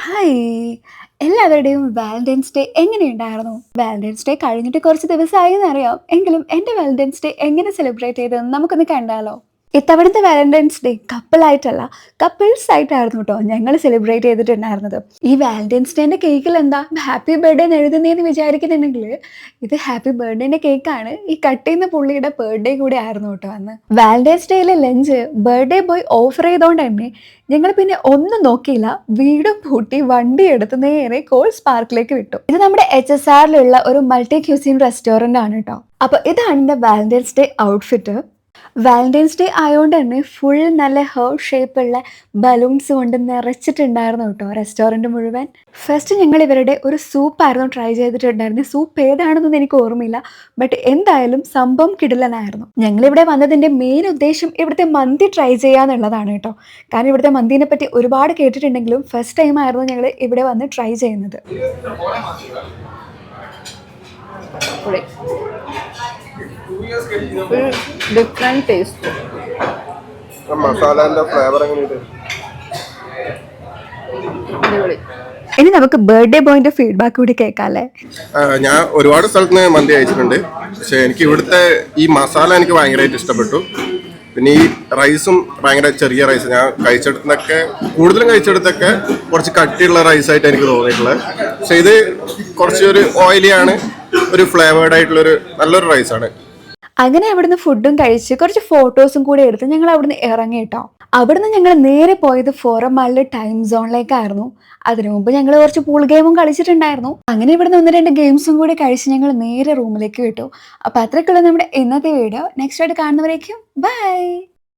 Hi! എല്ലാവരുടെയും Valentine's day എങ്ങനെയുണ്ടായിരുന്നു? Valentine's day കഴിഞ്ഞിട്ട് കുറച്ച് ദിവസമായെന്നറിയാം. എങ്കിലും എൻ്റെ വാലന്റൈൻസ് ഡേ എങ്ങനെ സെലിബ്രേറ്റ് ചെയ്തതെന്ന് നമുക്കൊന്ന് കണ്ടാലോ? ഇത്തവണത്തെ വാലന്റൈൻസ് ഡേ കപ്പിളായിട്ടല്ല, കപ്പിൾസ് ആയിട്ടായിരുന്നു കേട്ടോ ഞങ്ങൾ സെലിബ്രേറ്റ് ചെയ്തിട്ടുണ്ടായിരുന്നത്. ഈ വാലന്റൈൻസ് ഡേൻ്റെ കേക്കിൽ എന്താ ഹാപ്പി ബർത്ത്ഡേ എന്ന് എഴുതുന്നതെന്ന് വിചാരിക്കുന്നുണ്ടെങ്കിൽ ഇത് ഹാപ്പി ബർത്ത്ഡേൻ്റെ കേക്കാണ്. ഈ കട്ട് ചെയ്യുന്ന പുള്ളിയുടെ ബർത്ത്ഡേ കൂടെ ആയിരുന്നു കേട്ടോ അന്ന്. വാലന്റൈൻസ് ഡേയിലെ ലഞ്ച് ബർത്ത്ഡേ ബോയ് ഓഫർ ചെയ്തുകൊണ്ട് തന്നെ ഞങ്ങൾ പിന്നെ ഒന്നും നോക്കിയില്ല, വീടും പൂട്ടി വണ്ടി എടുത്ത് നേരെ കോൾസ് പാർക്കിലേക്ക് വിട്ടു. ഇത് നമ്മുടെ HSRലുള്ള ഒരു മൾട്ടി ക്യൂസിൻ റെസ്റ്റോറൻ്റ് ആണ് കേട്ടോ. അപ്പോൾ ഇതാണ് എൻ്റെ Valentine's day outfit. Valentine's day ആയതുകൊണ്ട് തന്നെ ഫുൾ നല്ല ഹേർട്ട് ഷേപ്പുള്ള ബലൂൺസ് കൊണ്ട് നിറച്ചിട്ടുണ്ടായിരുന്നു കേട്ടോ റെസ്റ്റോറൻറ്റ് മുഴുവൻ. ഫസ്റ്റ് ഞങ്ങൾ ഇവരുടെ ഒരു സൂപ്പായിരുന്നു ട്രൈ ചെയ്തിട്ടുണ്ടായിരുന്നത്. സൂപ്പ് ഏതാണെന്നൊന്നും എനിക്ക് ഓർമ്മയില്ല, ബട്ട് എന്തായാലും സംഭവം കിടിലനായിരുന്നു. ഞങ്ങളിവിടെ വന്നതിൻ്റെ മെയിൻ ഉദ്ദേശം ഇവിടുത്തെ മന്തി ട്രൈ ചെയ്യാന്നുള്ളതാണ് കേട്ടോ. കാരണം ഇവിടുത്തെ മന്തിനെ പറ്റി ഒരുപാട് കേട്ടിട്ടുണ്ടെങ്കിലും ഫസ്റ്റ് ടൈം ആയിരുന്നു ഞങ്ങൾ ഇവിടെ വന്ന് ട്രൈ ചെയ്യുന്നത്. ഒരു ഡിഫറെന്റ് ടേസ്റ്റ്. മസാലന്റെ ഫ്ലേവർ എങ്ങനെയുണ്ട്? അടിപൊളി. ഇനി നമുക്ക് ബർത്ത്ഡേ ബോയിന്റെ ഫീഡ്ബാക്ക് കൂടി കേൾക്കാല്ലേ. ഞാൻ ഒരുപാട് സ്ഥലത്ത് നിന്ന് മന്തി കഴിച്ചിട്ടുണ്ട്, പക്ഷെ എനിക്ക് ഇവിടുത്തെ ഈ മസാല എനിക്ക് ഭയങ്കരമായിട്ട് ഇഷ്ടപ്പെട്ടു. പിന്നെ ഈ റൈസും ഭയങ്കര ചെറിയ റൈസ്, ഞാൻ കഴിച്ചെടുത്തൊക്കെ കൂടുതലും കഴിച്ചെടുത്തൊക്കെ കുറച്ച് കട്ടിയുള്ള റൈസായിട്ട് എനിക്ക് തോന്നിയിട്ടുള്ളത്. പക്ഷെ ഇത് കുറച്ചൊരു ഓയിലിയാണ്, ഒരു ഫ്ലേവേർഡ് ആയിട്ടുള്ളൊരു നല്ലൊരു റൈസാണ്. അങ്ങനെ അവിടുന്ന് ഫുഡും കഴിച്ച് കുറച്ച് ഫോട്ടോസും കൂടി എടുത്ത് ഞങ്ങൾ അവിടുന്ന് ഇറങ്ങി കേട്ടോ. അവിടുന്ന് ഞങ്ങൾ നേരെ പോയത് ഫോറമാളിലെ ടൈം സോണിലേക്കായിരുന്നു. അതിനു മുമ്പ് ഞങ്ങൾ കുറച്ച് പൂൾ ഗെയിമും കളിച്ചിട്ടുണ്ടായിരുന്നു. അങ്ങനെ ഇവിടുന്ന് 1-2 ഗെയിംസും കൂടി കഴിച്ച് ഞങ്ങൾ നേരെ റൂമിലേക്ക് വിട്ടു. അപ്പോൾ അത്രയ്ക്കുള്ള നമ്മുടെ ഇന്നത്തെ വീഡിയോ. നെക്സ്റ്റ് ആയിട്ട് കാണുന്നവരേക്കും ബൈ.